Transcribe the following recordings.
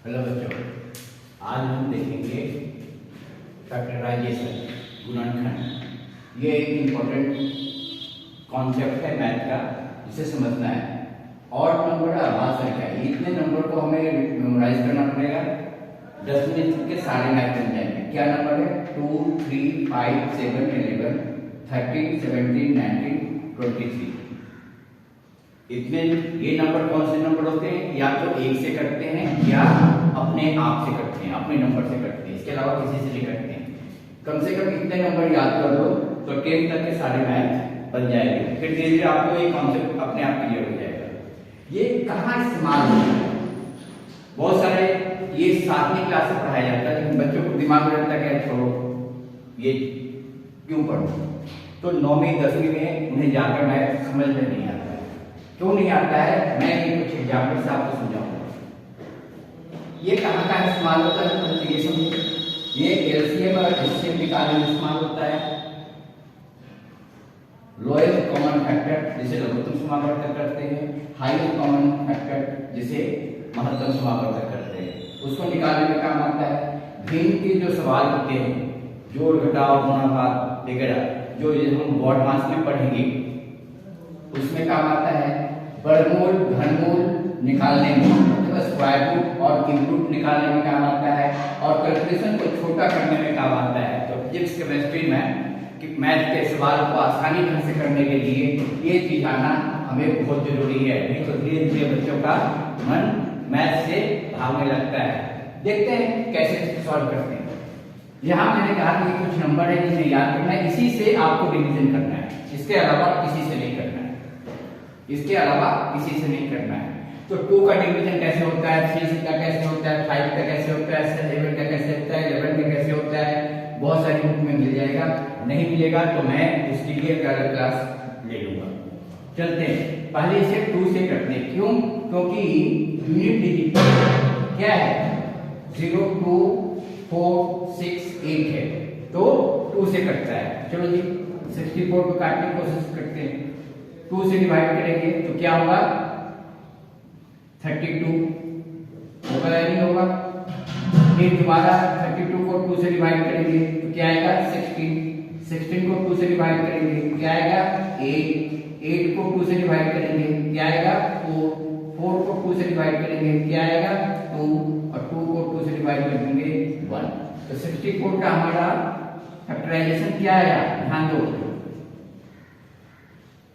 Hello बच्चों, आज हम देखेंगे फैक्टराइजेशन, गुणनखंड। ये एक इम्पोर्टेंट कॉन्सेप्ट है मैथ का, जिसे समझना है। और नंबर आभास संख्या, इतने नंबर को हमें मेमोराइज करना पड़ेगा। 10 मिनट के सारे मैथ बन जाएंगे। क्या नंबर है? 2, 3, 5, 7, 11, 13, 17, 19, 23। इतने ये नंबर कौन से नंबर होते हैं? या तो एक से करते हैं या अपने आप से करते हैं, अपने नंबर से करते हैं, इसके अलावा किसी से नहीं करते हैं। कम से कम इतने नंबर याद कर लो तो 10 तक के सारे मैथ बन जाएंगे। फिर धीरे धीरे आपको ये कॉन्सेप्ट अपने आप क्लियर हो जाएगा। ये कहाँ इस्तेमाल होता है? बहुत सारे ये 7वीं क्लास से पढ़ाया जाता है, लेकिन बच्चों को दिमाग में रहता है कि छोड़ो ये क्यों पढ़ो। तो 9वीं 10वीं में उन्हें जाकर मैथ समझ में नहीं आता। क्यों नहीं आता है? मैं ये कुछ एग्जाम्पल से आपको समझाऊंगा। ये कहाँ का इस्तेमाल होता है तो ये समझिए। ये एलसीएम और एचसीएफ निकालने में इस्तेमाल होता है। लोएस्ट कॉमन फैक्टर जिसे लघुत्तम समापवर्तक करते हैं, हाईएस्ट कॉमन फैक्टर जिसे महत्तम समापवर्तक करते हैं, उसको निकालने में काम आता है। भिन्न के जो सवाल होते हैं, जोड़ घटाव गुणा भाग वगैरह, जो हम बोर्ड मास में पढ़ेंगे, उसमें काम आता है। वर्गमूल घनमूल निकालने में, मतलब स्क्वायर रूट और क्यूब रूट निकालने में काम आता है। और कैलकुलेशन को छोटा करने में काम आता है। तो फिजिक्स केमिस्ट्री में मैथ के सवाल को आसानी ढंग से करने के लिए ये चीज आना हमें बहुत जरूरी है। नहीं तो धीरे धीरे बच्चों का मन मैथ से भागने लगता है। देखते हैं कैसे सॉल्व करते हैं। यहाँ मैंने कहा कि कुछ नंबर है जिसे याद करना है, इसी से आपको डिवीजन करना है, इसके अलावा किसी से नहीं करना है, इसके अलावा किसी से नहीं करना है। तो 2 का डिवीजन कैसे होता है, 3 का कैसे होता है, 5 का कैसे होता है, 7 का कैसे होता है, 11 का कैसे होता है, बहुत सारी बुक में मिल जाएगा। नहीं मिलेगा तो मैं उसके लिए अलग क्लास ले लूंगा। चलते हैं, पहले इसे 2 से करते हैं। क्यों? क्योंकि यूनिट डिजिट क्या है? 0, 2, 4, 6, 8 है, तो 2 से करता है। चलो जी 64 को काटने की कोशिश करते हैं। 2 से डिवाइड करेंगे तो क्या होगा? 32 होगा या नहीं होगा? फिर दोबारा 32 को 2 से डिवाइड करेंगे तो क्या आएगा? 16 को 2 से डिवाइड करेंगे क्या आएगा? 8 को 2 से डिवाइड करेंगे क्या आएगा? 4 को 2 से डिवाइड करेंगे क्या आएगा? 2 और 2 को 2 से डिवाइड करेंगे 1। तो 64 का हमारा फैक्टराइजेशन क्या आया? ध्यान दो,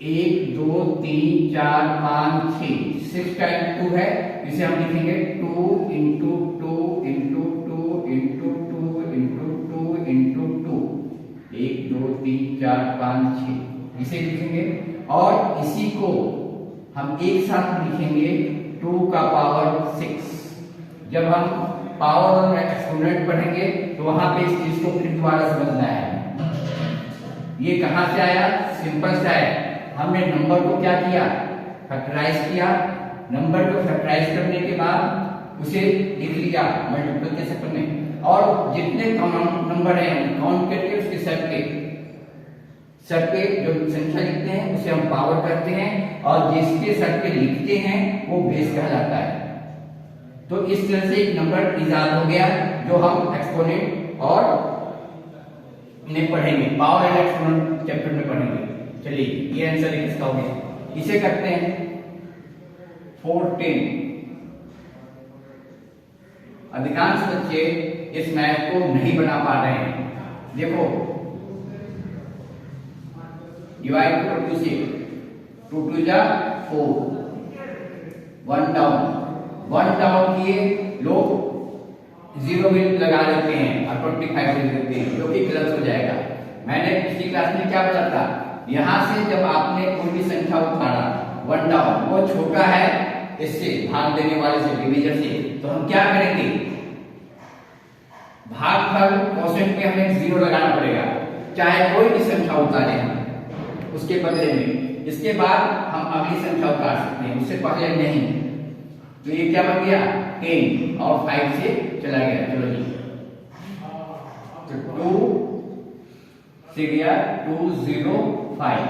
1 2 3 4 5 6 6 टाइम 2 है, इसे हम लिखेंगे 2 into 2 into 2 into 2 into 2 into 2, 1 2 3 4 5 6 इसे लिखेंगे। और इसी को हम एक साथ लिखेंगे 2 का पावर 6। जब हम पावर और एक्सपोनेंट पढ़ेंगे तो वहां पे इस चीज को फिर दोबारा समझना है। ये कहां से आया? सिंपल से आया। हमने नंबर को क्या किया? फैक्टराइज किया। नंबर को फैक्टराइज करने के बाद उसे लिख लिया मल्टीपल के शक्ल में, और जितने नंबर हैं काउंट करके उसके सर पे जो संख्या लिखते हैं उसे हम पावर करते हैं, और जिसके सर पे लिखते हैं वो बेस कहलाता है। तो इस तरह से एक नंबर इजाद हो गया जो हम एक्सपोनेंट और ने पढ़ेंगे, पावर एंड एक्सपोनेंट चैप्टर में पढ़ेंगे। चलिए ये आंसर है किसका हो गया। इसे करते हैं 14। अधिकांश बच्चे इस मैथ को नहीं बना पा रहे हैं। देखो डिवाइड करो 2 से, 2 2 जा 4, 1 डाउन किए लोग 0 भी लगा देते हैं और 25 लिख देते हैं, जो कि गलत हो जाएगा। मैंने पिछली क्लास में क्या बताया था? यहां से जब आपने कोई भी संख्या उठाना 1 डाउन, वो छोटा है इससे, भाग देने वाले से, डिवीजन से, तो हम क्या करेंगे? भागफल क्वोशिएंट पे हमें 0 लगाना पड़ेगा, चाहे कोई भी संख्या उतारे हम उसके बदले में। इसके बाद हम अगली संख्या उतार सकते हैं, उससे पहले नहीं। तो ये क्या बन गया? 10 और 5 से चला गया। चलो जी, तो 2 से गया 2 0 5।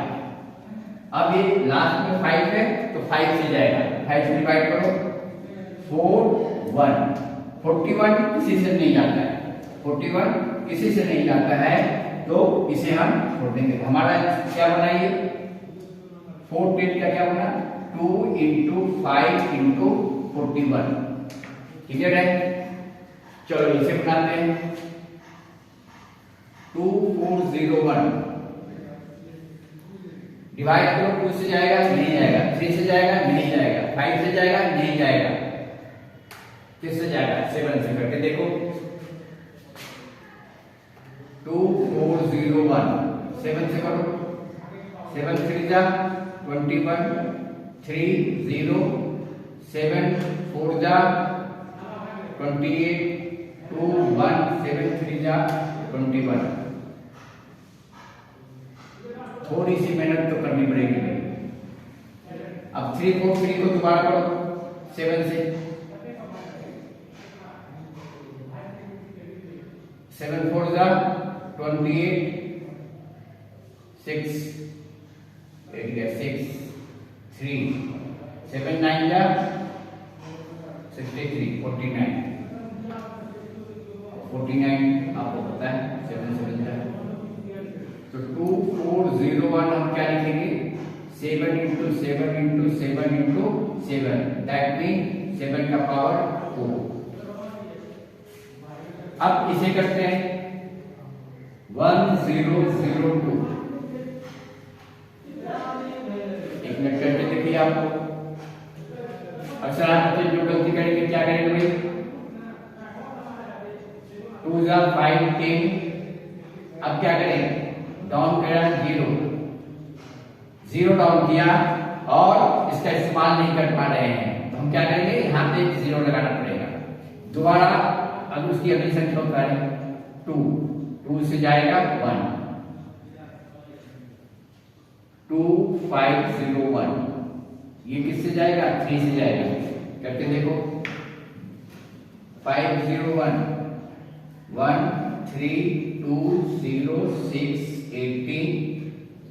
अब ये लास्ट में 5 है तो 5 से जाएगा, 5 से डिवाइड करो 4 1 41 किसी से नहीं जाता है, 41 किसी से नहीं जाता है, तो इसे हम छोड़ देंगे। हमारा क्या बना ये 410 का क्या बना 2 × 5 × 41। क्लियर है? चलो इसे बनाते हैं 2401 डिवाइड करो, 2 से जाएगा नहीं जाएगा, 3 से जाएगा नहीं जाएगा, 5 से जाएगा नहीं जाएगा, किससे जाएगा 7 से करके देखो 2401 7 से करो, 7 3 जा 21 3 0 7 4 जा 28 2 1 7 3 जा 21। थोड़ी सी मेहनत तो करनी पड़ेगी भाई। अब 3 4 3 को दोबारा करो 7 से, 7 4 जा 28 6 6 3 7 9 जा 63 49 आपको पता है 7 7 जा। तो 2401 हम क्या लिखेंगे 7 × 7 × 7 × 7 दैट मीन 7 का पावर 4। अब इसे करते हैं 1002। एक मिनट करके देखिए आपको। अक्सर आप बच्चे जो गलती करेंगे क्या करेंगे भाई 2 जा 5 10। अब क्या करें डाउन करा 0 डाउन किया और इसका इस्तेमाल नहीं कर पा रहे हैं, तो हम क्या करेंगे यहाँ पे 0 लगाना पड़ेगा। दोबारा अब उसकी अगली संख्या होता है 2 से जाएगा 1 2501। ये किससे जाएगा 3 से जाएगा, करके देखो 501 1 3 2 0 6 18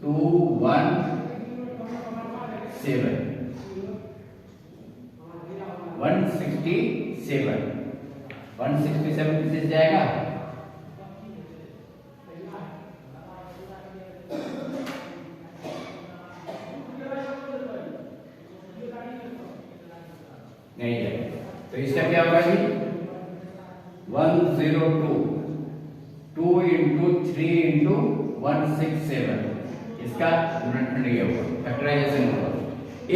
2 1 7 167 किससे जाएगा नहीं जाएगा, तो इसका क्या होगा जी 102 2 × 3 × 167। इसका फैक्टराइजेशन होगा।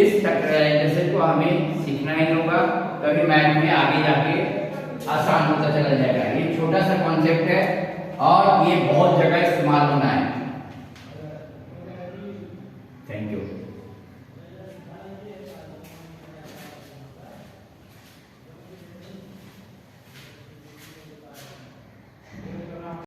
इस फैक्टराइजेशन को हमें सीखना ही होगा, तभी मैथ में आगे जाके आसान होता चला जाएगा। ये छोटा सा कॉन्सेप्ट है और ये बहुत जगह इस्तेमाल होना है।